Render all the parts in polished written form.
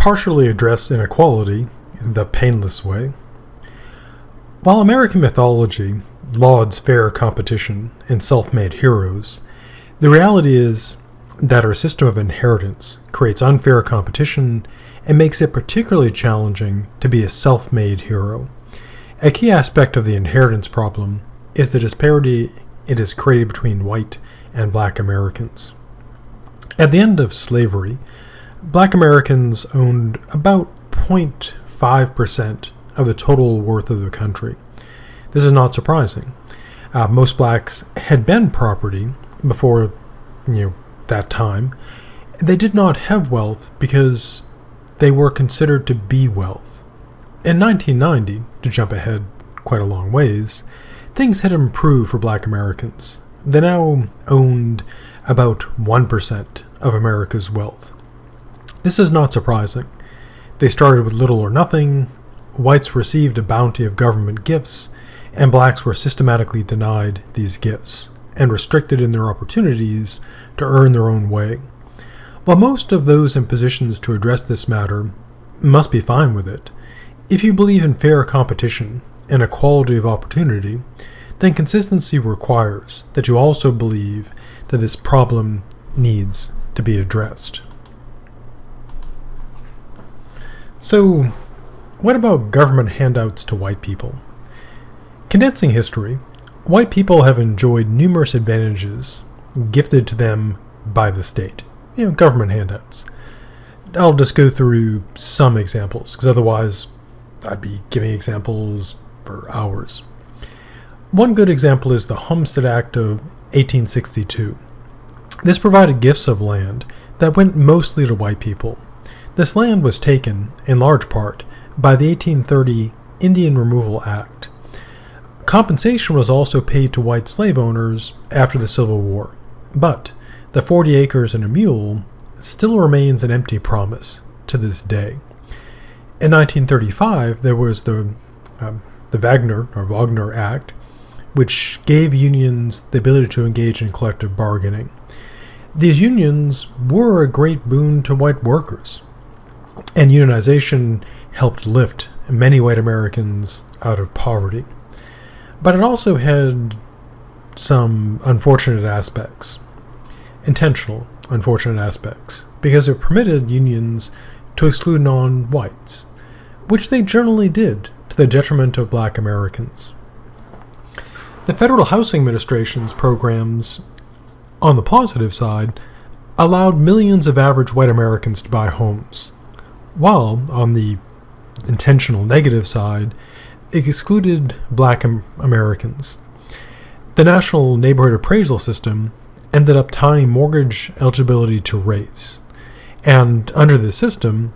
partially address inequality in the Painless way. While American mythology lauds fair competition and self-made heroes, the reality is that our system of inheritance creates unfair competition and makes it particularly challenging to be a self-made hero. A key aspect of the inheritance problem is the disparity it has created between white and black Americans. At the end of slavery, black Americans owned about 0.5% of the total worth of the country. This is not surprising. Most blacks had been property before that time. They did not have wealth because they were considered to be wealth. In 1990, to jump ahead quite a long ways, things had improved for black Americans. They now owned about 1% of America's wealth. This is not surprising. They started with little or nothing, whites received a bounty of government gifts, and blacks were systematically denied these gifts and restricted in their opportunities to earn their own way. While most of those in positions to address this matter must be fine with it, if you believe in fair competition and equality of opportunity, then consistency requires that you also believe that this problem needs to be addressed. So, what about government handouts to white people? Condensing history, white people have enjoyed numerous advantages gifted to them by the state. Government handouts. I'll just go through some examples, because otherwise I'd be giving examples for hours. One good example is the Homestead Act of 1862. This provided gifts of land that went mostly to white people. This land was taken, in large part, by the 1830 Indian Removal Act. Compensation was also paid to white slave owners after the Civil War, but the 40 acres and a mule still remains an empty promise to this day. In 1935, there was the Wagner Act, which gave unions the ability to engage in collective bargaining. These unions were a great boon to white workers, and unionization helped lift many white Americans out of poverty. But it also had some unfortunate aspects, intentional unfortunate aspects, because it permitted unions to exclude non-whites, which they generally did to the detriment of black Americans. The Federal Housing Administration's programs, on the positive side, allowed millions of average white Americans to buy homes, while, on the intentional negative side, it excluded black Americans. The National Neighborhood Appraisal System ended up tying mortgage eligibility to race, and under this system,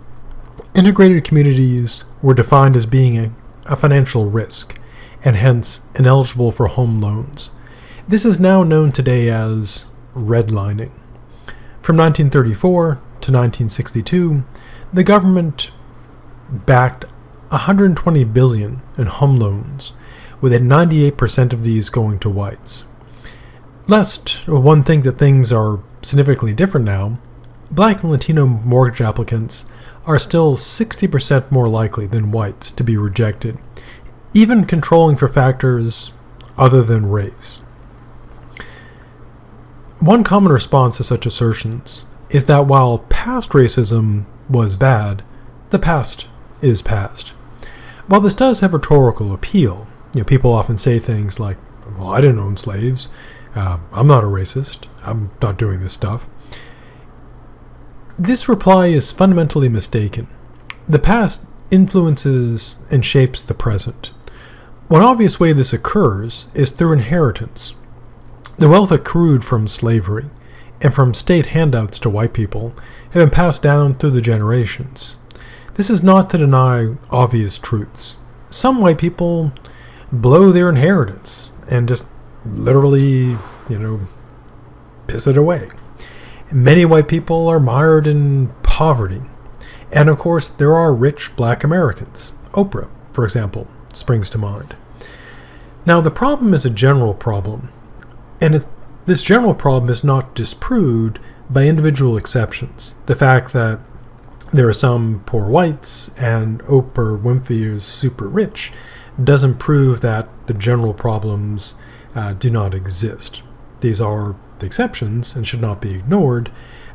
integrated communities were defined as being a financial risk, and hence ineligible for home loans. This is now known today as redlining. From 1934 to 1962, the government backed $120 billion in home loans, with 98% of these going to whites. Lest one think that things are significantly different now, black and Latino mortgage applicants are still 60% more likely than whites to be rejected, even controlling for factors other than race. One common response to such assertions is that while past racism was bad, the past is past. While this does have rhetorical appeal, people often say things like, well, I didn't own slaves, I'm not a racist, I'm not doing this stuff. This reply is fundamentally mistaken. The past influences and shapes the present. One obvious way this occurs is through inheritance. The wealth accrued from slavery and from state handouts to white people have been passed down through the generations. This is not to deny obvious truths. Some white people blow their inheritance and just literally, piss it away. Many white people are mired in poverty. And of course, there are rich black Americans. Oprah, for example, springs to mind. Now, the problem is a general problem, and this general problem is not disproved by individual exceptions. The fact that there are some poor whites, and Oprah Winfrey is super rich, doesn't prove that the general problems do not exist. These are the exceptions and should not be ignored,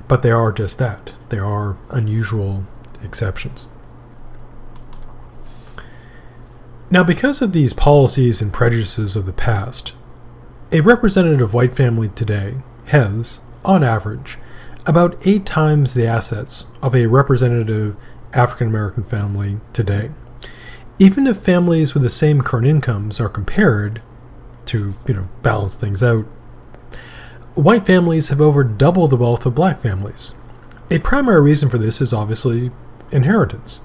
but they are just that. They are unusual exceptions. Now, because of these policies and prejudices of the past, a representative white family today has, on average, about 8 times the assets of a representative African American family today. Even if families with the same current incomes are compared to, balance things out, white families have over double the wealth of black families. A primary reason for this is obviously inheritance.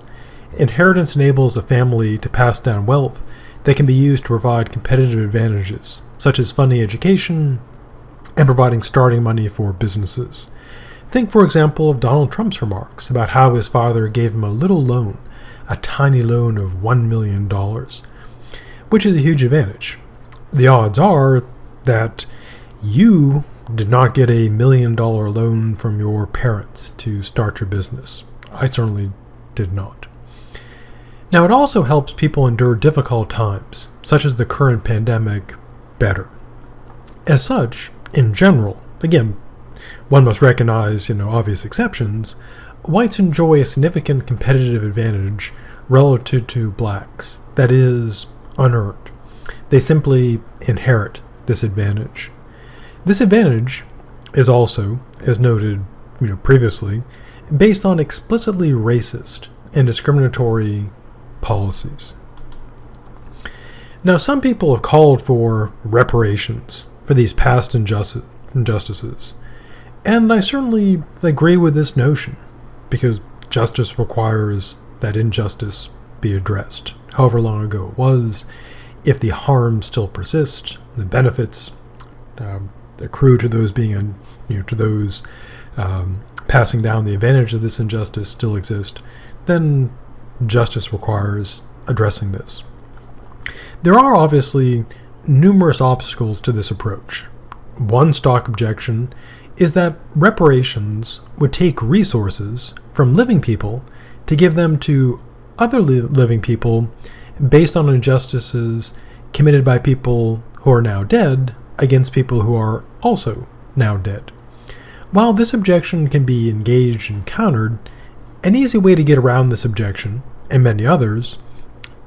Inheritance enables a family to pass down wealth that can be used to provide competitive advantages, such as funding education and providing starting money for businesses. Think, for example, of Donald Trump's remarks about how his father gave him a little loan, a tiny loan of $1 million, which is a huge advantage. The odds are that you did not get a $1 million loan from your parents to start your business. I certainly did not. Now, it also helps people endure difficult times, such as the current pandemic, better. As such, in general, again, one must recognize, obvious exceptions, whites enjoy a significant competitive advantage relative to blacks, that is, unearned. They simply inherit this advantage. This advantage is also, as noted previously, based on explicitly racist and discriminatory policies. Now, some people have called for reparations for these past injustices, and I certainly agree with this notion, because justice requires that injustice be addressed, however long ago it was. If the harms still persist, the benefits accrue to those being, to those passing down the advantage of this injustice still exist, then justice requires addressing this. There are obviously numerous obstacles to this approach. One stock objection is that reparations would take resources from living people to give them to other living people based on injustices committed by people who are now dead against people who are also now dead. While this objection can be engaged and countered, an easy way to get around this objection, and many others,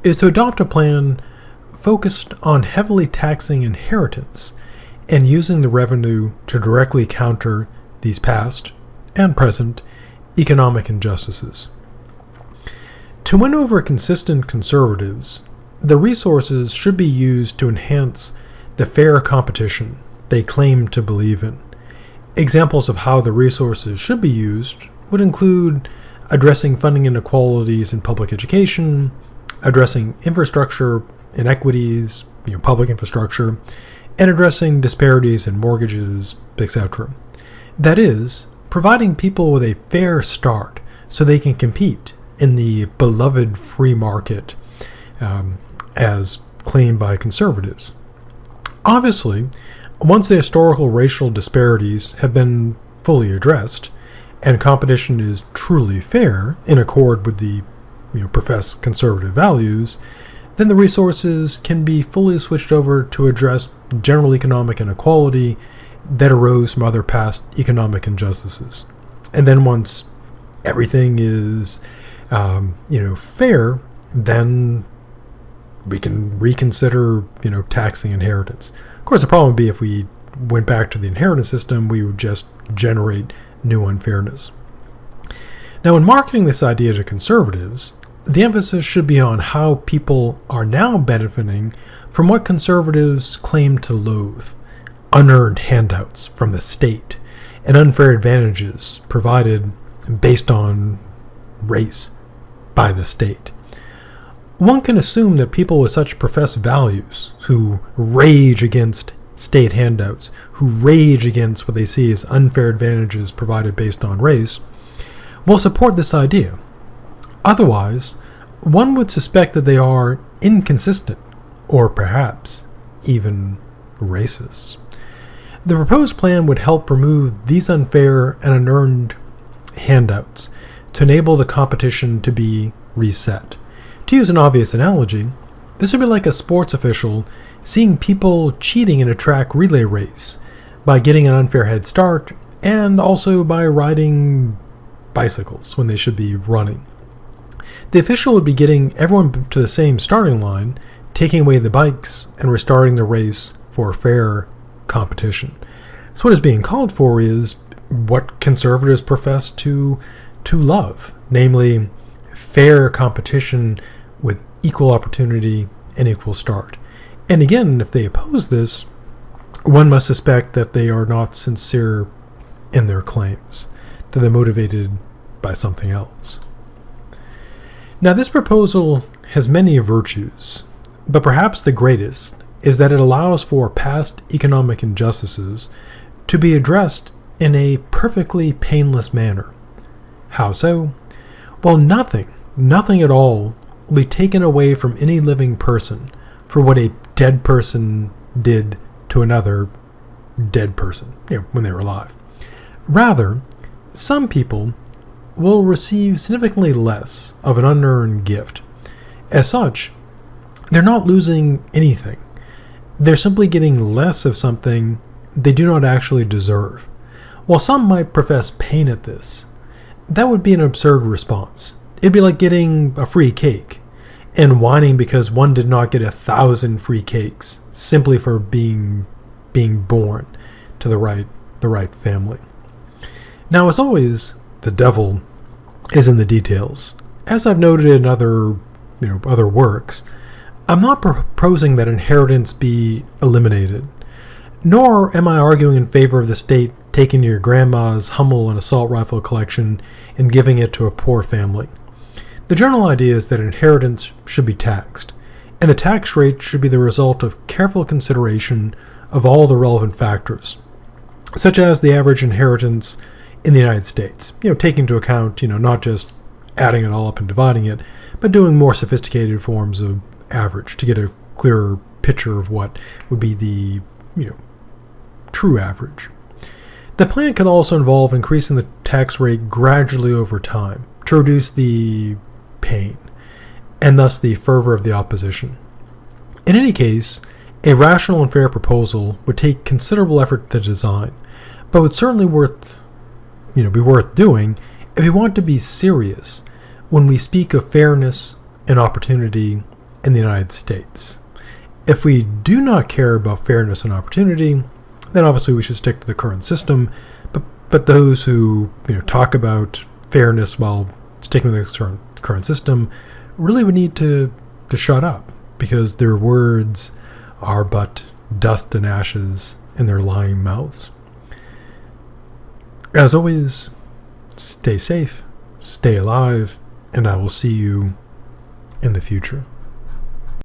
is to adopt a plan focused on heavily taxing inheritance and using the revenue to directly counter these past and present economic injustices. To win over consistent conservatives, the resources should be used to enhance the fair competition they claim to believe in. Examples of how the resources should be used would include addressing funding inequalities in public education, addressing infrastructure inequities, public infrastructure, and addressing disparities in mortgages, etc. That is, providing people with a fair start so they can compete in the beloved free market as claimed by conservatives. Obviously, once the historical racial disparities have been fully addressed, and competition is truly fair in accord with the professed conservative values, then the resources can be fully switched over to address general economic inequality that arose from other past economic injustices. And then once everything is fair, then we can reconsider taxing inheritance. Of course, the problem would be if we went back to the inheritance system, we would just generate new unfairness. Now, in marketing this idea to conservatives, the emphasis should be on how people are now benefiting from what conservatives claim to loathe: unearned handouts from the state and unfair advantages provided based on race by the state. One can assume that people with such professed values, who rage against state handouts, who rage against what they see as unfair advantages provided based on race, will support this idea. Otherwise, one would suspect that they are inconsistent, or perhaps even racist. The proposed plan would help remove these unfair and unearned handouts to enable the competition to be reset. To use an obvious analogy, this would be like a sports official seeing people cheating in a track relay race by getting an unfair head start and also by riding bicycles when they should be running. The official would be getting everyone to the same starting line, taking away the bikes, and restarting the race for fair competition. So what is being called for is what conservatives profess to love, namely fair competition with equal opportunity and equal start. And again, if they oppose this, one must suspect that they are not sincere in their claims, that they're motivated by something else. Now, this proposal has many virtues, but perhaps the greatest is that it allows for past economic injustices to be addressed in a perfectly painless manner. How so? Well, nothing at all will be taken away from any living person for what a dead person did to another dead person, when they were alive. Rather, some people will receive significantly less of an unearned gift. As such, they're not losing anything. They're simply getting less of something they do not actually deserve. While some might profess pain at this, that would be an absurd response. It'd be like getting a free cake and whining because one did not get 1,000 free cakes simply for being born to the right family. Now, as always, the devil is in the details. As I've noted in other works, I'm not proposing that inheritance be eliminated, nor am I arguing in favor of the state taking your grandma's Hummel and assault rifle collection and giving it to a poor family. The general idea is that inheritance should be taxed, and the tax rate should be the result of careful consideration of all the relevant factors, such as the average inheritance in the United States, taking into account, not just adding it all up and dividing it, but doing more sophisticated forms of average to get a clearer picture of what would be the, true average. The plan could also involve increasing the tax rate gradually over time to reduce the pain, and thus the fervor of the opposition. In any case, a rational and fair proposal would take considerable effort to design, but would certainly be worth doing if we want to be serious when we speak of fairness and opportunity in the United States. If we do not care about fairness and opportunity, then obviously we should stick to the current system, but those who talk about fairness while sticking with the current system really would need to shut up, because their words are but dust and ashes in their lying mouths. As always, stay safe, stay alive, and I will see you in the future.